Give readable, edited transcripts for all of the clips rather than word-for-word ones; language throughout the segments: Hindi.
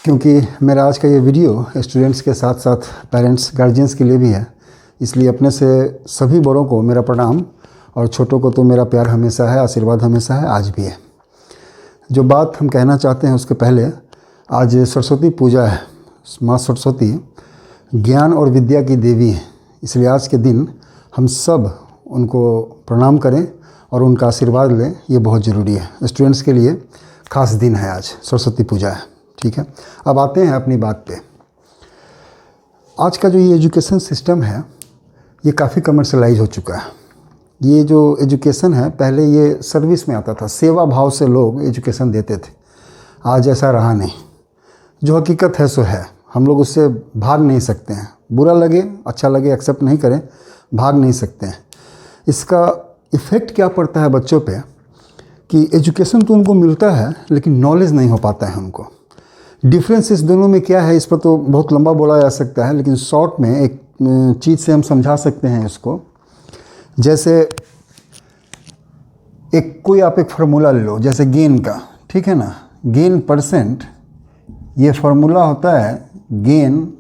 क्योंकि मेरा आज का ये वीडियो स्टूडेंट्स के साथ साथ पेरेंट्स गार्जियंस के लिए भी है, इसलिए अपने से सभी बड़ों को मेरा प्रणाम और छोटों को तो मेरा प्यार हमेशा है, आशीर्वाद हमेशा है, आज भी है। जो बात हम कहना चाहते हैं उसके पहले, आज सरस्वती पूजा है। माँ सरस्वती ज्ञान और विद्या की देवी है, इसलिए आज के दिन हम सब उनको प्रणाम करें और उनका आशीर्वाद लें, ये बहुत ज़रूरी है। स्टूडेंट्स के लिए खास दिन है, आज सरस्वती पूजा है। ठीक है, अब आते हैं अपनी बात पे। आज का जो ये एजुकेशन सिस्टम है ये काफ़ी कमर्शलाइज हो चुका है। ये जो एजुकेशन है पहले ये सर्विस में आता था, सेवा भाव से लोग एजुकेशन देते थे। आज ऐसा रहा नहीं। जो हकीकत है सो है, हम लोग उससे भाग नहीं सकते हैं। बुरा लगे अच्छा लगे एक्सेप्ट नहीं करें, भाग नहीं सकते हैं। इसका इफ़ेक्ट क्या पड़ता है बच्चों पे कि एजुकेशन तो उनको मिलता है लेकिन नॉलेज नहीं हो पाता है उनको। डिफरेंस इस दोनों में क्या है, इस पर तो बहुत लंबा बोला जा सकता है, लेकिन शॉर्ट में एक चीज़ से हम समझा सकते हैं इसको। जैसे आप एक फार्मूला ले लो, जैसे गेन का, ठीक है ना, गेन परसेंट, ये फार्मूला होता है गेन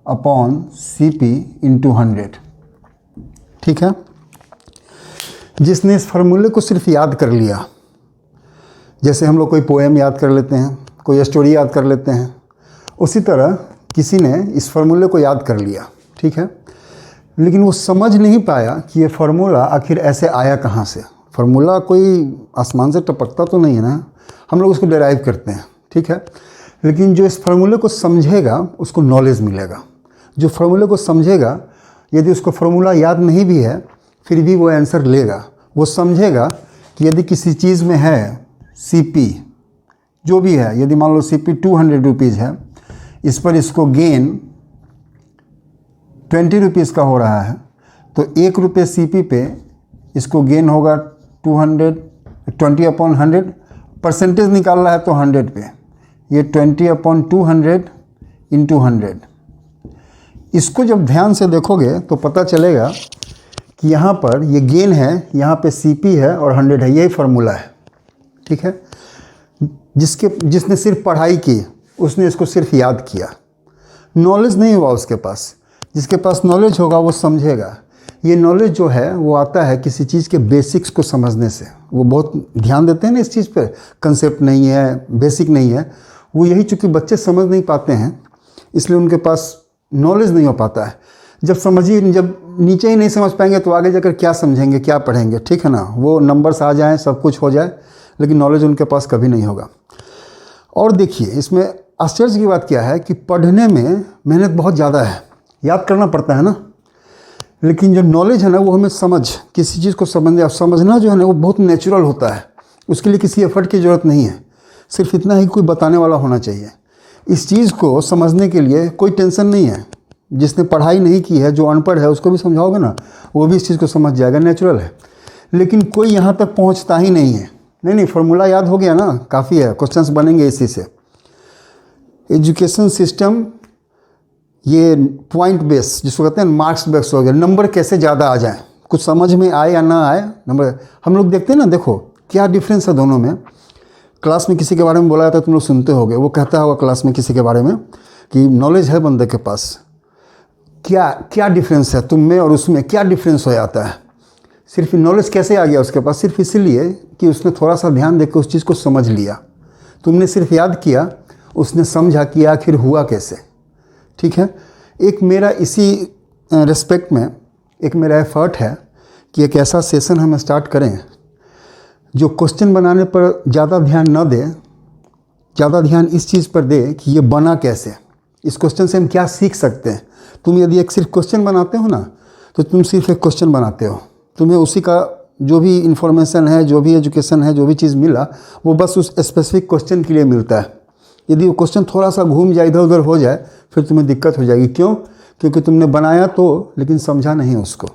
अपॉन CP इंटू 100। ठीक है, जिसने इस फार्मूले को सिर्फ याद कर लिया, जैसे हम लोग कोई पोएम याद कर लेते हैं, कोई स्टोरी याद कर लेते हैं, उसी तरह किसी ने इस फार्मूले को याद कर लिया। ठीक है, लेकिन वो समझ नहीं पाया कि ये फार्मूला आखिर ऐसे आया कहाँ से। फार्मूला कोई आसमान से टपकता तो नहीं है ना, हम लोग उसको डिराइव करते हैं। ठीक है, लेकिन जो इस फार्मूले को समझेगा उसको नॉलेज मिलेगा। जो फार्मूले को समझेगा, यदि उसको फार्मूला याद नहीं भी है फिर भी वो आंसर लेगा। वो समझेगा कि यदि किसी चीज़ में है CP जो भी है, यदि मान लो CP 200 रुपीज़ है, इस पर इसको गेन 20 रुपीज़ का हो रहा है, तो 1 रुपये CP पे इसको गेन होगा 20/100। परसेंटेज निकाल रहा है तो 100 पे, ये 20/200 इंटू 100। इसको जब ध्यान से देखोगे तो पता चलेगा कि यहाँ पर ये गेन है, यहाँ पे CP है और 100 है, यही फार्मूला है। ठीक है, जिसने सिर्फ पढ़ाई की उसने इसको सिर्फ याद किया, नॉलेज नहीं हुआ उसके पास। जिसके पास नॉलेज होगा वो समझेगा। ये नॉलेज जो है वो आता है किसी चीज़ के बेसिक्स को समझने से। वो बहुत ध्यान देते हैं ना इस चीज़ पे, कंसेप्ट नहीं है, बेसिक नहीं है, वो यही चूँकि बच्चे समझ नहीं पाते हैं इसलिए उनके पास नॉलेज नहीं हो पाता है। जब नीचे ही नहीं समझ पाएंगे तो आगे जाकर क्या समझेंगे, क्या पढ़ेंगे। ठीक है ना, वो नंबर्स आ जाएँ, सब कुछ हो जाए, लेकिन नॉलेज उनके पास कभी नहीं होगा। और देखिए, इसमें आश्चर्य की बात क्या है कि पढ़ने में मेहनत बहुत ज़्यादा है, याद करना पड़ता है ना, लेकिन जो नॉलेज है ना वो हमें किसी चीज़ को समझना जो है ना वो बहुत नेचुरल होता है। उसके लिए किसी एफर्ट की ज़रूरत नहीं है, सिर्फ इतना ही कोई बताने वाला होना चाहिए। इस चीज़ को समझने के लिए कोई टेंशन नहीं है। जिसने पढ़ाई नहीं की है, जो अनपढ़ है, उसको भी समझाओगे ना वो भी इस चीज़ को समझ जाएगा, नेचुरल है। लेकिन कोई यहाँ तक पहुँचता ही नहीं है। नहीं, फार्मूला याद हो गया ना, काफ़ी है, क्वेश्चंस बनेंगे इसी से। एजुकेशन सिस्टम ये पॉइंट बेस, जिसको कहते हैं मार्क्स बेस हो गया। नंबर कैसे ज़्यादा आ जाए, कुछ समझ में आए या ना आए, नंबर हम लोग देखते हैं ना। देखो क्या डिफरेंस है दोनों में। क्लास में किसी के बारे में बोला जाता है, तुम लोग सुनते होगे, वो कहता होगा क्लास में किसी के बारे में कि नॉलेज है बंदे के पास। क्या डिफरेंस है तुम में और उसमें, क्या डिफरेंस हो जाता है। सिर्फ नॉलेज कैसे आ गया उसके पास, सिर्फ इसलिए कि उसने थोड़ा सा ध्यान देकर उस चीज़ को समझ लिया। तुमने सिर्फ याद किया, उसने समझा कि आखिर हुआ कैसे। ठीक है, एक मेरा इसी रिस्पेक्ट में एक मेरा एफर्ट है कि एक ऐसा सेशन हम स्टार्ट करें जो क्वेश्चन बनाने पर ज़्यादा ध्यान न दे, ज़्यादा ध्यान इस चीज़ पर दे कि ये बना कैसे, इस क्वेश्चन से हम क्या सीख सकते हैं। तुम यदि एक सिर्फ क्वेश्चन बनाते हो ना तो तुम सिर्फ एक क्वेश्चन बनाते हो, तुम्हें उसी का जो भी इन्फॉर्मेशन है, जो भी एजुकेशन है, जो भी चीज़ मिला वो बस उस स्पेसिफिक क्वेश्चन के लिए मिलता है। यदि वो क्वेश्चन थोड़ा सा घूम जाए, इधर उधर हो जाए, फिर तुम्हें दिक्कत हो जाएगी। क्यों? क्योंकि तुमने बनाया तो, लेकिन समझा नहीं उसको,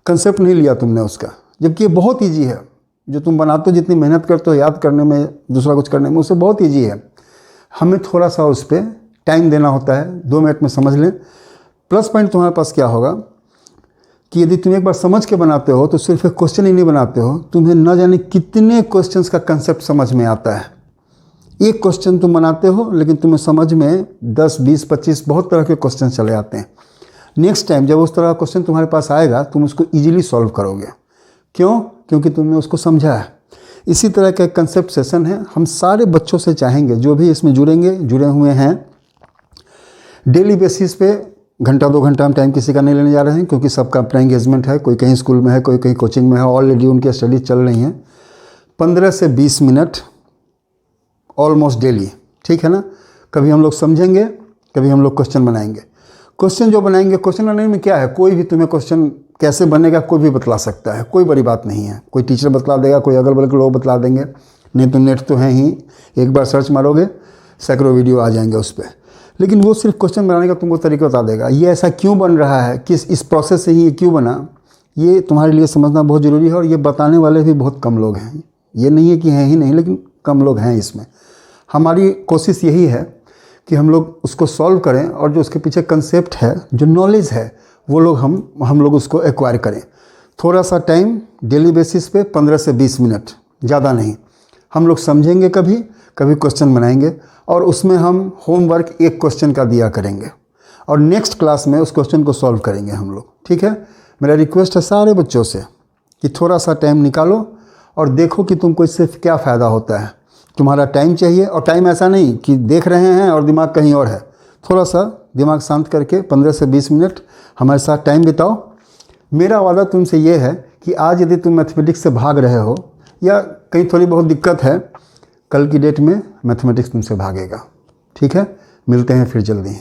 कंसेप्ट नहीं लिया तुमने उसका। जबकि ये बहुत ईजी है, जो तुम बनाते हो, जितनी मेहनत करते हो याद करने में, दूसरा कुछ करने में, उससे बहुत ईजी है। हमें थोड़ा सा उस पर टाइम देना होता है, 2 मिनट में समझ लें। प्लस पॉइंट तुम्हारे पास क्या होगा कि यदि तुम एक बार समझ के बनाते हो तो सिर्फ एक क्वेश्चन ही नहीं बनाते हो, तुम्हें न जाने कितने क्वेश्चंस का कंसेप्ट समझ में आता है। एक क्वेश्चन तुम बनाते हो लेकिन तुम्हें समझ में 10, 20, 25 बहुत तरह के क्वेश्चन चले आते हैं। नेक्स्ट टाइम जब उस तरह का क्वेश्चन तुम्हारे पास आएगा तुम उसको ईजिली सॉल्व करोगे। क्यों? क्योंकि तुमने उसको समझा है। इसी तरह का एक कंसेप्ट सेशन है, हम सारे बच्चों से चाहेंगे जो भी इसमें जुड़े हुए हैं, डेली बेसिस पे घंटा 2 घंटा हम टाइम किसी का नहीं लेने जा रहे हैं, क्योंकि सबका अपना एंगेजमेंट है, कोई कहीं स्कूल में है, कोई कहीं कोचिंग में है, ऑलरेडी उनकी स्टडीज चल रही हैं। 15 से 20 मिनट ऑलमोस्ट डेली, ठीक है ना। कभी हम लोग समझेंगे, कभी हम लोग क्वेश्चन बनाएंगे। क्वेश्चन जो बनाएंगे, क्वेश्चन बनाने में क्या है, कोई भी तुम्हें क्वेश्चन कैसे बनेगा कोई भी बतला सकता है, कोई बड़ी बात नहीं है। कोई टीचर बतला देगा, कोई अगल बगल के लोग बतला देंगे, नहीं तो नेट तो है ही, एक बार सर्च मारोगे सैकड़ों वीडियो आ जाएंगे उस पर। लेकिन वो सिर्फ क्वेश्चन बनाने का तुमको तरीका बता देगा। ये ऐसा क्यों बन रहा है, किस इस प्रोसेस से ही ये क्यों बना, ये तुम्हारे लिए समझना बहुत ज़रूरी है। और ये बताने वाले भी बहुत कम लोग हैं, ये नहीं है कि हैं ही नहीं, लेकिन कम लोग हैं इसमें। हमारी कोशिश यही है कि हम लोग उसको सॉल्व करें और जो उसके पीछे कंसेप्ट है, जो नॉलेज है, वो लोग हम लोग उसको एक्वायर करें। थोड़ा सा टाइम डेली बेसिस पे 15 से 20 मिनट, ज़्यादा नहीं। हम लोग समझेंगे, कभी क्वेश्चन बनाएंगे और उसमें हम होमवर्क एक क्वेश्चन का दिया करेंगे और नेक्स्ट क्लास में उस क्वेश्चन को सॉल्व करेंगे हम लोग, ठीक है। मेरा रिक्वेस्ट है सारे बच्चों से कि थोड़ा सा टाइम निकालो और देखो कि तुमको इससे क्या फ़ायदा होता है। तुम्हारा टाइम चाहिए, और टाइम ऐसा नहीं कि देख रहे हैं और दिमाग कहीं और है। थोड़ा सा दिमाग शांत करके 15 से 20 मिनट हमारे साथ टाइम बिताओ। मेरा वादा तुमसे ये है कि आज यदि तुम मैथमेटिक्स से भाग रहे हो या कहीं थोड़ी बहुत दिक्कत है, कल की डेट में मैथमेटिक्स तुमसे भागेगा, ठीक है। मिलते हैं फिर जल्दी।